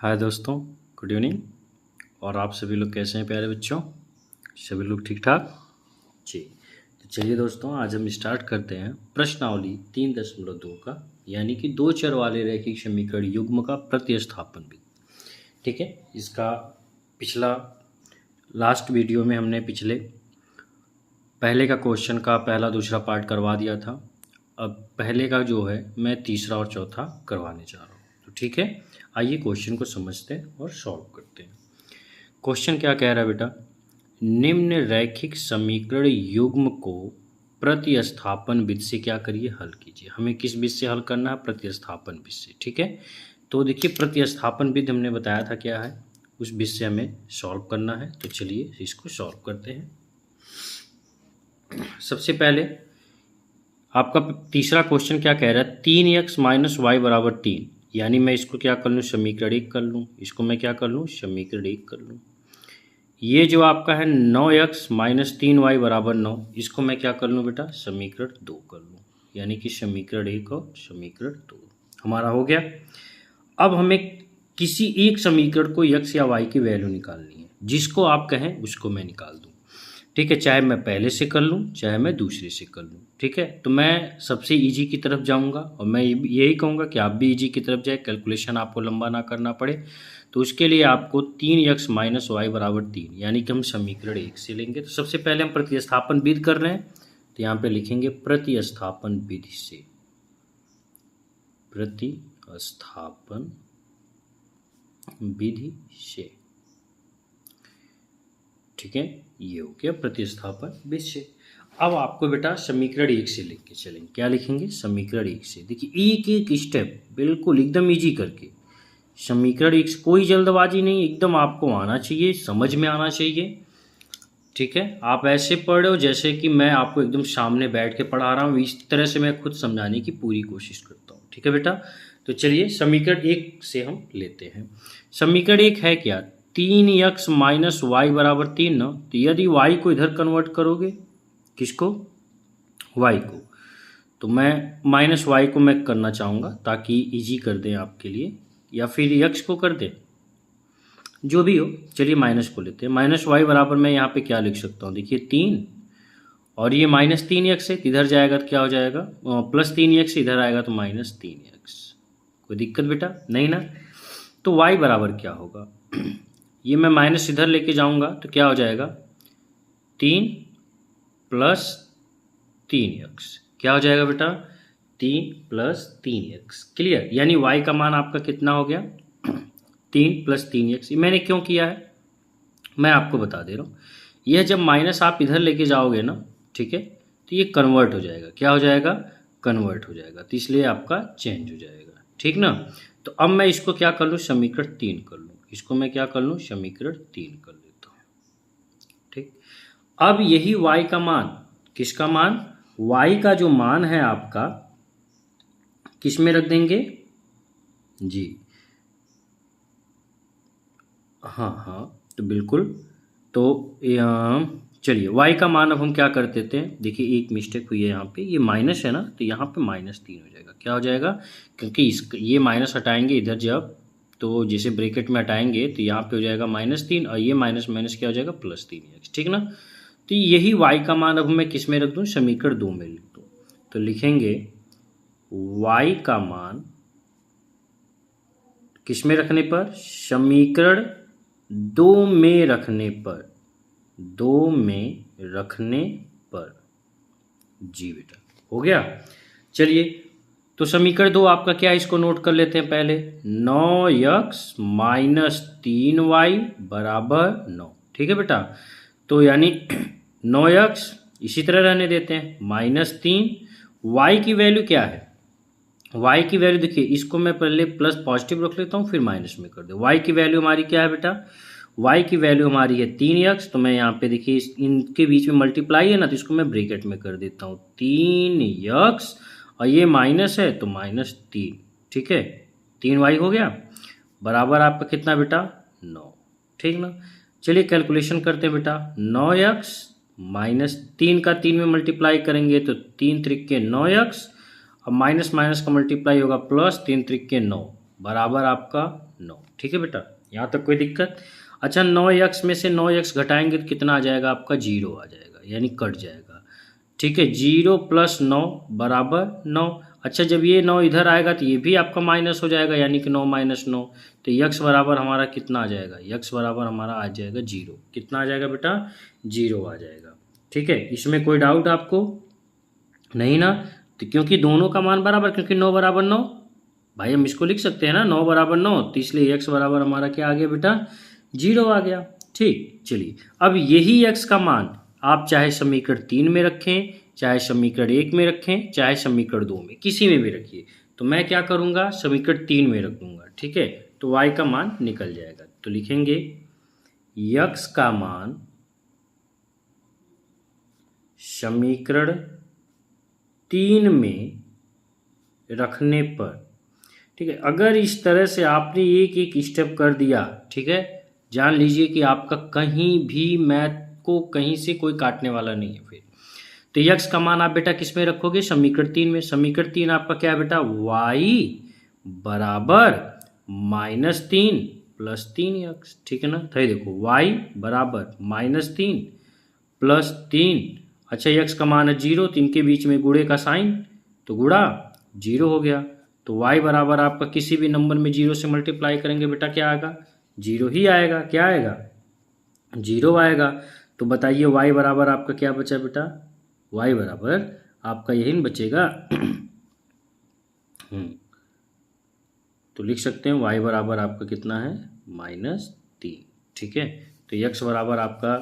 हाय दोस्तों, good evening. और आप सभी लोग कैसे हैं प्यारे बच्चों? सभी लोग ठीक ठाक जी। तो चलिए दोस्तों, आज हम स्टार्ट करते हैं प्रश्नावली 3.2 का, यानी कि दो चर वाले रैखिक समीकरण युग्म का प्रतिस्थापन भी। ठीक है, इसका पिछला लास्ट वीडियो में हमने पहले का क्वेश्चन का पहला दूसरा पार्ट करवा दिया था। अब पहले का जो है मैं तीसरा और चौथा करवाने जा रहा हूँ। तो ठीक है, आइए क्वेश्चन को समझते हैं और सॉल्व करते हैं। क्वेश्चन क्या कह रहा है बेटा? निम्न रैखिक समीकरण युग्म को प्रतिस्थापन विधि से क्या करिए, हल कीजिए। हमें किस विधि से हल करना है? प्रतिस्थापन विधि से। ठीक है, तो देखिए प्रतिस्थापन विधि हमने बताया था क्या है, उस विधि से हमें सॉल्व करना है। तो चलिए इसको सॉल्व करते हैं। सबसे पहले आपका तीसरा क्वेश्चन क्या कह रहा है? 3x माइनस वाई बराबर 3, यानी मैं इसको क्या कर लूँ, समीकरण 1 कर लूँ। इसको मैं क्या कर लूँ, समीकरण 1 कर लूँ। ये जो आपका है 9x माइनस 3y बराबर 9, इसको मैं क्या कर लूँ बेटा, समीकरण 2 कर लूँ। यानी कि समीकरण 1 और समीकरण 2 हमारा हो गया। अब हमें किसी एक समीकरण को x या y की वैल्यू निकालनी है, जिसको आप कहें उसको मैं निकाल दूँ। ठीक है, चाहे मैं पहले से कर लूँ चाहे मैं दूसरे से कर लूँ। ठीक है, तो मैं सबसे इजी की तरफ जाऊँगा और मैं यही कहूँगा कि आप भी इजी की तरफ जाए, कैलकुलेशन आपको लंबा ना करना पड़े। तो उसके लिए आपको 3x माइनस वाई बराबर 3, यानी कि हम समीकरण 1 से लेंगे। तो सबसे पहले हम प्रतिस्थापन विधि कर रहे हैं, तो यहाँ पे लिखेंगे प्रतिस्थापन विधि से। प्रतिस्थापन विधि से, ठीक है, ये हो गया प्रतिस्थापन विधि से। अब आपको बेटा समीकरण 1 से लेके चलेंगे। क्या लिखेंगे? समीकरण 1 से। देखिए एक एक स्टेप बिल्कुल एकदम इजी करके, समीकरण 1 से कोई जल्दबाजी नहीं, एकदम आपको आना चाहिए, समझ में आना चाहिए। ठीक है, आप ऐसे पढ़ रहे हो जैसे कि मैं आपको एकदम सामने बैठ के पढ़ा रहा हूँ, इस तरह से मैं खुद समझाने की पूरी कोशिश करता हूँ। ठीक है बेटा, तो चलिए समीकरण 1 से हम लेते हैं। समीकरण 1 है क्या? 3x माइनस वाई बराबर 3 ना। तो यदि y को इधर कन्वर्ट करोगे, किसको? y को, तो मैं माइनस वाई को मैं करना चाहूँगा ताकि इजी कर दें आपके लिए, या फिर x को कर दें, जो भी हो। चलिए माइनस को लेते हैं। माइनस वाई बराबर मैं यहाँ पे क्या लिख सकता हूँ? देखिए 3, और ये माइनस 3x है, इधर जाएगा तो क्या हो जाएगा, प्लस 3x, इधर आएगा तो माइनस 3x। कोई दिक्कत बेटा नहीं ना? तो y बराबर क्या होगा? ये मैं माइनस इधर लेके जाऊंगा तो क्या हो जाएगा, 3 प्लस 3x। क्या हो जाएगा बेटा? 3 प्लस 3x। क्लियर? यानी y का मान आपका कितना हो गया? 3 प्लस 3x। मैंने क्यों किया है मैं आपको बता दे रहा हूँ। यह जब माइनस आप इधर लेके जाओगे ना, ठीक है, तो ये कन्वर्ट हो जाएगा। क्या हो जाएगा? कन्वर्ट हो जाएगा, तो इसलिए आपका चेंज हो जाएगा। ठीक ना? तो अब मैं इसको क्या कर लूँ, समीकरण 3 कर लूँ। इसको मैं क्या कर लूँ, समीकरण 3 कर लेता हूँ। ठीक, अब यही y का मान, किसका मान? y का जो मान है आपका, किस में रख देंगे जी? हाँ, तो बिल्कुल। तो चलिए y का मान अब हम क्या कर देते हैं। देखिए एक मिस्टेक हुई है यहाँ पे, ये माइनस है ना, तो यहाँ पे -3 हो जाएगा। क्या हो जाएगा? क्योंकि ये माइनस हटाएंगे इधर जब, तो जैसे ब्रैकेट में हटाएंगे तो यहाँ पे हो जाएगा -3, और ये माइनस माइनस क्या हो जाएगा, +3x। ठीक ना? तो यही y का मान अब मैं किस में रख दूँ, समीकरण 2 में लिख दूँ। तो लिखेंगे y का मान किस में रखने पर, समीकरण 2 में रखने पर, 2 में रखने पर। जी बेटा, हो गया। चलिए तो समीकरण 2 आपका क्या है, इसको नोट कर लेते हैं पहले। 9x माइनस 3y बराबर 9। ठीक है बेटा, तो यानी 9x इसी तरह रहने देते हैं, -3। y की वैल्यू क्या है? y की वैल्यू देखिए, इसको मैं पहले प्लस पॉजिटिव रख लेता हूँ, फिर माइनस में कर दे। y की वैल्यू हमारी क्या है बेटा? y की वैल्यू हमारी है 3x। तो मैं यहाँ पे देखिए इनके बीच में मल्टीप्लाई है ना, तो इसको मैं ब्रैकेट में कर देता हूँ, 3x, और ये माइनस है तो -3। ठीक है, 3y हो गया, बराबर आपका कितना बेटा, 9। ठीक ना? चलिए कैलकुलेशन करते हैं बेटा। 9x माइनस 3 का 3 में मल्टीप्लाई करेंगे तो 3 त्रिक के 9x, अब माइनस माइनस का मल्टीप्लाई होगा प्लस, 3 त्रिक के 9, बराबर आपका 9। ठीक है बेटा, यहाँ तक कोई दिक्कत? अच्छा, 9x में से 9x घटाएंगे तो कितना आ जाएगा आपका? 0 आ जाएगा, यानी कट जाएगा। ठीक है, 0 + 9 बराबर 9। अच्छा, जब ये 9 इधर आएगा तो ये भी आपका माइनस हो जाएगा, यानी कि 9 - 9, तो x बराबर हमारा कितना आ जाएगा? x बराबर हमारा आ जाएगा 0। कितना आ जाएगा बेटा? 0 आ जाएगा। ठीक है, इसमें कोई डाउट आपको नहीं ना? तो क्योंकि दोनों का मान बराबर, क्योंकि 9 बराबर 9, भाई हम इसको लिख सकते हैं ना, 9 बराबर 9, तो इसलिए x बराबर हमारा क्या आ गया बेटा? 0 आ गया। ठीक, चलिए अब यही x का मान आप चाहे समीकरण 3 में रखें, चाहे समीकरण 1 में रखें, चाहे समीकरण 2 में, किसी में भी रखिए। तो मैं क्या करूँगा? समीकरण 3 में रख दूँगा। ठीक है, तो y का मान निकल जाएगा। तो लिखेंगे x का मान समीकरण 3 में रखने पर, ठीक है, अगर इस तरह से आपने एक एक स्टेप कर दिया, ठीक है, जान लीजिए कि आपका कहीं भी मैथ को कहीं से कोई काटने वाला नहीं है फिर। तो यक्स का मान आप बेटा किस में रखोगे? समीकरण 3 में। समीकरण 3 आपका क्या है बेटा? y बराबर -3 + 3x। ठीक है ना? तो ये देखो y बराबर -3 + 3। अच्छा, x का मान है 0, तो इनके बीच में गुणे का साइन, तो गुणा 0 हो गया। तो y बराबर आपका किसी भी नंबर में 0 से मल्टीप्लाई करेंगे बेटा क्या आएगा? 0 ही आएगा। क्या आएगा? 0 आएगा। तो बताइए y बराबर आपका क्या बचा बेटा? y बराबर आपका यही न बचेगा। तो लिख सकते हैं y बराबर आपका कितना है? -3। ठीक है, तो x बराबर आपका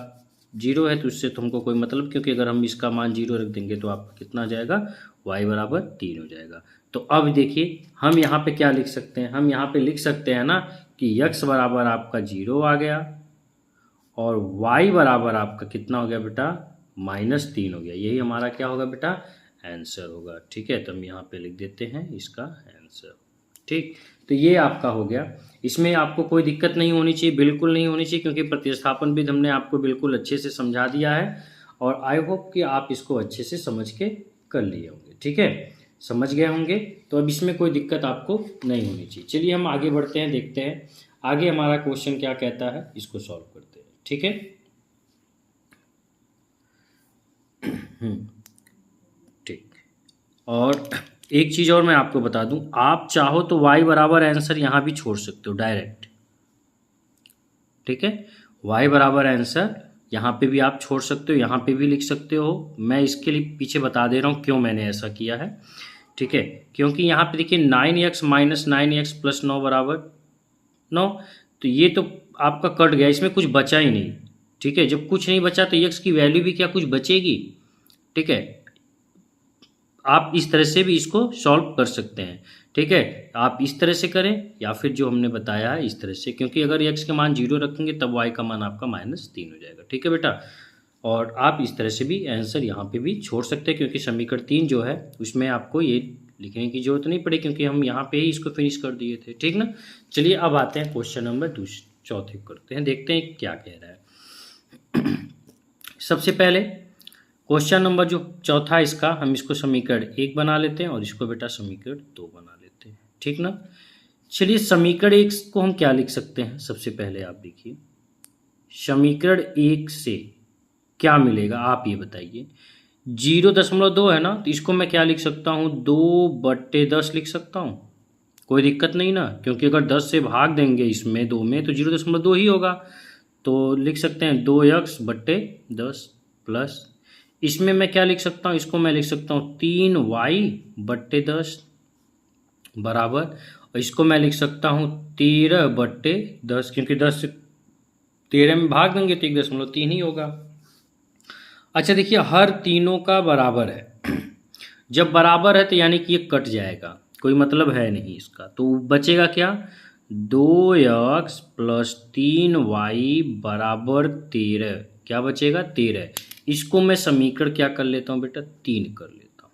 0 है, तो इससे तो हमको कोई मतलब, क्योंकि अगर हम इसका मान 0 रख देंगे तो आपका कितना आ जाएगा? y बराबर 3 हो जाएगा। तो अब देखिए हम यहाँ पे क्या लिख सकते हैं? हम यहाँ पे लिख सकते हैं ना कि x बराबर आपका 0 आ गया और y बराबर आपका कितना हो गया बेटा? -3 हो गया। यही हमारा क्या होगा बेटा? आंसर होगा। ठीक है, तो हम यहाँ पे लिख देते हैं इसका आंसर। ठीक, तो ये आपका हो गया। इसमें आपको कोई दिक्कत नहीं होनी चाहिए, बिल्कुल नहीं होनी चाहिए, क्योंकि प्रतिस्थापन भी हमने आपको बिल्कुल अच्छे से समझा दिया है और आई होप कि आप इसको अच्छे से समझ के कर लिए होंगे। ठीक है, समझ गए होंगे, तो अब इसमें कोई दिक्कत आपको नहीं होनी चाहिए। चलिए हम आगे बढ़ते हैं, देखते हैं आगे हमारा क्वेश्चन क्या कहता है, इसको सॉल्व करते हैं। ठीक है, ठीक। और एक चीज़ और मैं आपको बता दूं, आप चाहो तो y बराबर आंसर यहाँ भी छोड़ सकते हो डायरेक्ट। ठीक है, y बराबर आंसर यहाँ पे भी आप छोड़ सकते हो, यहाँ पे भी लिख सकते हो। मैं इसके लिए पीछे बता दे रहा हूँ क्यों मैंने ऐसा किया है। ठीक है, क्योंकि यहाँ पे देखिए 9x - 9x + 9 बराबर 9, तो ये तो आपका कट गया, इसमें कुछ बचा ही नहीं। ठीक है, जब कुछ नहीं बचा तो x की वैल्यू भी क्या कुछ बचेगी? ठीक है, आप इस तरह से भी इसको सॉल्व कर सकते हैं। ठीक है, आप इस तरह से करें या फिर जो हमने बताया है इस तरह से, क्योंकि अगर x के मान 0 रखेंगे तब y का मान आपका -3 हो जाएगा। ठीक है बेटा, और आप इस तरह से भी आंसर यहाँ पे भी छोड़ सकते हैं, क्योंकि समीकरण 3 जो है उसमें आपको ये लिखने की जरूरत नहीं पड़ी, क्योंकि हम यहाँ पे ही इसको फिनिश कर दिए थे। ठीक ना? चलिए अब आते हैं क्वेश्चन नंबर चौथे करते हैं, देखते हैं क्या कह रहा है। सबसे पहले क्वेश्चन नंबर जो चौथा इसका, हम इसको समीकरण 1 बना लेते हैं और इसको बेटा समीकरण 2 बना लेते हैं। ठीक ना? चलिए समीकरण 1 को हम क्या लिख सकते हैं? सबसे पहले आप देखिए समीकरण 1 से क्या मिलेगा, आप ये बताइए। 0.2 है ना, तो इसको मैं क्या लिख सकता हूँ? 2/10 लिख सकता हूँ। कोई दिक्कत नहीं ना, क्योंकि अगर 10 से भाग देंगे इसमें 2 में तो 0.2 ही होगा। तो लिख सकते हैं 2x/10 प्लस, इसमें मैं क्या लिख सकता हूँ? इसको मैं लिख सकता हूँ 3y/10 बराबर, और इसको मैं लिख सकता हूँ 13/10, क्योंकि 10 से 13 में भाग देंगे तो 1.3 ही होगा। अच्छा देखिए, हर तीनों का बराबर है। जब बराबर है तो यानी कि ये कट जाएगा, कोई मतलब है नहीं इसका, तो बचेगा क्या? 2x + 3y बराबर 13। क्या बचेगा? 13। इसको मैं समीकरण क्या कर लेता हूँ बेटा? 3 कर लेता हूँ।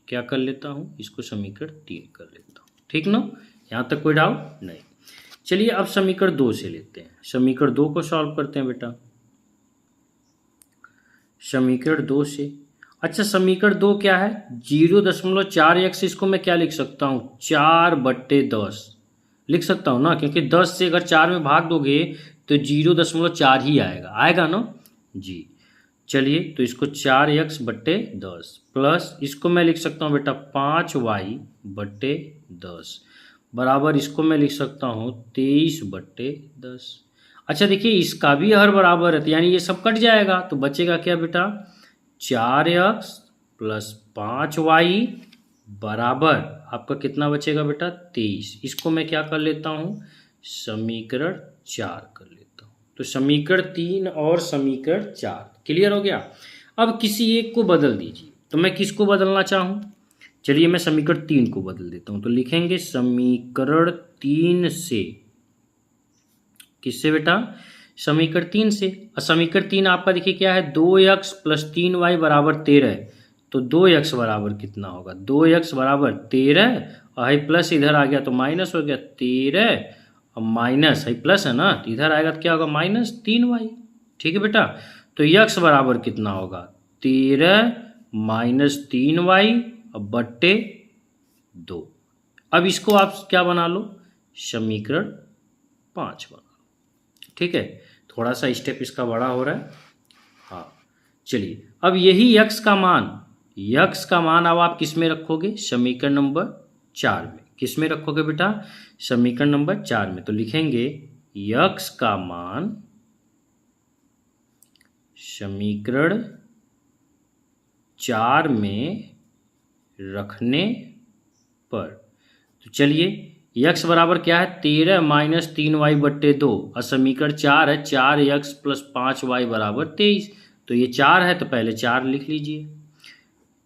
क्या कर लेता हूँ? इसको समीकरण 3 कर लेता हूँ। ठीक ना? यहाँ तक कोई डाउट नहीं। चलिए अब समीकरण 2 से लेते हैं, समीकरण 2 को सॉल्व करते हैं बेटा। समीकरण 2 से, अच्छा समीकरण 2 क्या है? 0.4x, इसको मैं क्या लिख सकता हूँ? 4/10। लिख सकता हूँ ना, क्योंकि 10 से अगर 4 में भाग दोगे तो 0.4 ही आएगा, आएगा ना जी। चलिए तो इसको 4x/10 प्लस इसको मैं लिख सकता हूँ बेटा 5y/10 बराबर इसको मैं लिख सकता हूँ 23/10। अच्छा देखिए इसका भी हर बराबर है, तो यानी ये सब कट जाएगा, तो बचेगा क्या बेटा 4x + 5y बराबर आपका कितना बचेगा बेटा 23। इसको मैं क्या कर लेता हूँ समीकरण 4 कर लेता हूँ। तो समीकरण 3 और समीकरण 4 क्लियर हो गया। अब किसी एक को बदल दीजिए, तो मैं किसको बदलना चाहूँ, चलिए मैं समीकरण 3 को बदल देता हूँ। तो लिखेंगे समीकरण 3 से, किससे बेटा समीकरण 3 से। और समीकरण 3 आपका देखिए क्या है 2x + 3y = 13। तो 2x बराबर कितना होगा 2x बराबर 13 और हाई प्लस इधर आ गया तो माइनस हो गया 13 और माइनस हाई प्लस है ना, तो इधर आएगा तो क्या होगा -3y। ठीक है बेटा, तो x बराबर कितना होगा 13 - 3y और बट्टे 2। अब इसको आप क्या बना लो समीकरण 5 बना लो। ठीक है, थोड़ा सा स्टेप इसका बड़ा हो रहा है। हाँ चलिए, अब यही x का मान अब आप किस में रखोगे समीकरण नंबर 4 में। किस में रखोगे बेटा समीकरण नंबर 4 में। तो लिखेंगे x का मान समीकरण 4 में रखने पर, तो चलिए x बराबर क्या है 13 - 3y/2 और समीकरण 4 है 4x + 5y = 23। तो ये 4 है तो पहले 4 लिख लीजिए।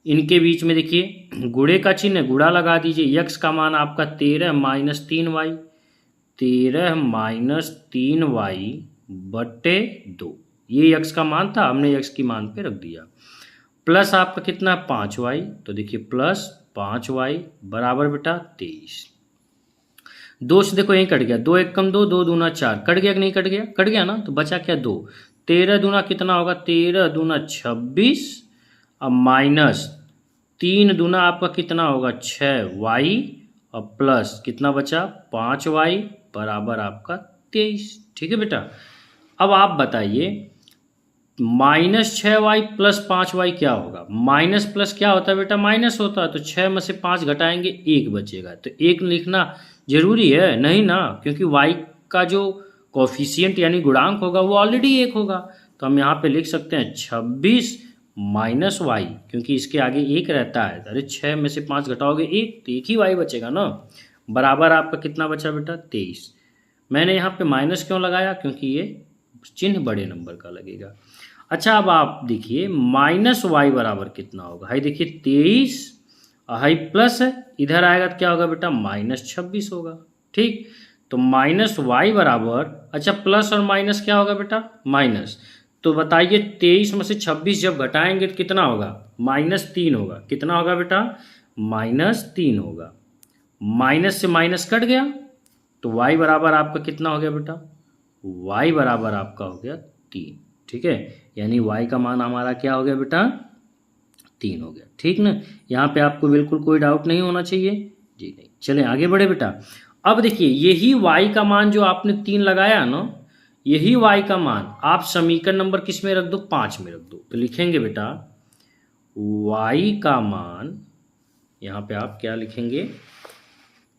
इनके बीच में देखिए गुणे का चिन्ह है, गुणा लगा दीजिए। x का मान आपका 13 - 3y, 13 - 3y/2 ये x का मान था, हमने x की मान पे रख दिया। प्लस आपका कितना 5y, तो देखिए प्लस 5y बराबर बेटा 23। 2 से देखो यहीं कट गया, 2 × 1 = 2, 2 दूना 4, कट गया कि नहीं कट गया, कट गया ना, तो बचा क्या 2। 13 दूना कितना होगा 13 दूना 26 और माइनस 3 दूना आपका कितना होगा 6y और प्लस कितना बचा 5y बराबर आपका 23। ठीक है बेटा, अब आप बताइए -6y + 5y क्या होगा। माइनस प्लस क्या होता है बेटा माइनस होता है, तो 6 में से 5 घटाएंगे 1 बचेगा, तो 1 लिखना जरूरी है नहीं ना, क्योंकि y का जो कोफिशिएंट यानी गुणांक होगा वो ऑलरेडी 1 होगा। तो हम यहाँ पे लिख सकते हैं 26 - y, क्योंकि इसके आगे 1 रहता है। अरे 6 में से 5 घटाओगे 1 तो 1 ही y बचेगा ना, बराबर आपका कितना बचा बेटा 23। मैंने यहाँ पे माइनस क्यों लगाया, क्योंकि ये चिन्ह बड़े नंबर का लगेगा। अच्छा अब आप देखिए -y बराबर कितना होगा, हाई देखिए 23 और हाई प्लस है, इधर आएगा तो क्या होगा बेटा -26 होगा। ठीक, तो -y बराबर, अच्छा प्लस और माइनस क्या होगा बेटा माइनस, तो बताइए 23 में से 26 जब घटाएंगे तो कितना होगा -3 होगा। कितना होगा बेटा -3 होगा। माइनस से माइनस कट गया तो y बराबर आपका कितना हो गया बेटा, y बराबर आपका हो गया 3। ठीक है, यानी y का मान हमारा क्या हो गया बेटा 3 हो गया। ठीक ना, यहाँ पे आपको बिल्कुल कोई डाउट नहीं होना चाहिए जी नहीं। चलें आगे बढ़े बेटा। अब देखिए यही y का मान जो आपने 3 लगाया ना, यही y का मान आप समीकरण नंबर किस में रख दो 5 में रख दो। तो लिखेंगे बेटा y का मान, यहाँ पे आप क्या लिखेंगे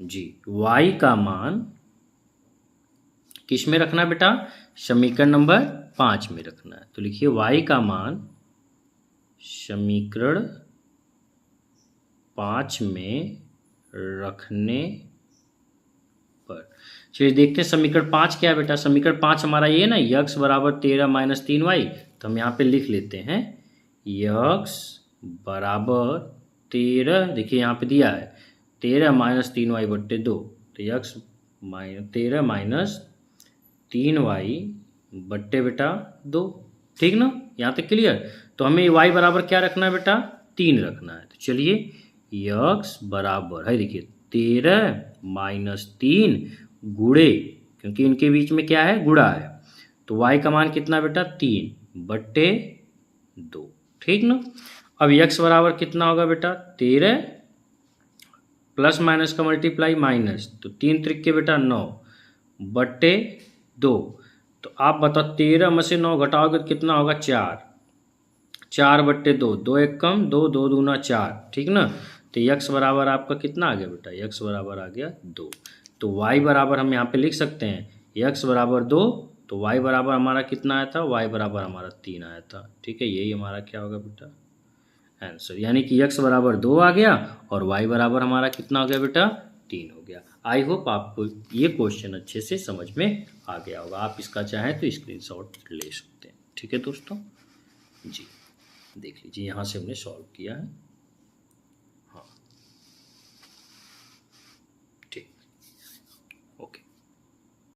जी y का मान किस में रखना है बेटा समीकरण नंबर 5 में रखना है। तो लिखिए y का मान समीकरण 5 में रखने पर। चलिए देखते हैं समीकरण 5 क्या है बेटा। समीकरण 5 हमारा ये ना x बराबर 13 - 3y, तो हम यहाँ पे लिख लेते हैं x बराबर 13, देखिए यहाँ पे दिया है 13 - 3y/2, तो x 13 - 3y बट्टे बेटा 2। ठीक ना, यहाँ तक क्लियर। तो हमें y बराबर क्या रखना है बेटा 3 रखना है। तो चलिए x बराबर है देखिए 13 - 3 गुणे, क्योंकि इनके बीच में क्या है गुणा है, तो y का मान कितना बेटा 3/2। ठीक ना, अब x बराबर कितना होगा बेटा 13 प्लस माइनस का मल्टीप्लाई माइनस, तो 3 त्रिक बेटा 9/2। तो आप बताओ 13 में से 9 घटाओगे तो कितना होगा? 4। 4/2, 2 एक कम 2, 2 दूना 4, ठीक ना। तो यक्स बराबर आपका कितना आ गया बेटा? यक्स बराबर आ गया 2। तो वाई बराबर हम यहाँ पे लिख सकते हैं यक्स बराबर 2, तो वाई बराबर हमारा कितना आया था? वाई बराबर हमारा 3 आया था, ठीक है। यही हमारा क्या होगा बेटा? आंसर। यानी कि यक्स बराबर 2 आ गया और वाई बराबर हमारा कितना हो गया बेटा? 3 हो गया। आई होप आपको ये क्वेश्चन अच्छे से समझ में आ गया होगा। आप इसका चाहें तो स्क्रीनशॉट ले सकते हैं, ठीक है दोस्तों जी। देख लीजिए यहाँ से हमने सॉल्व किया है।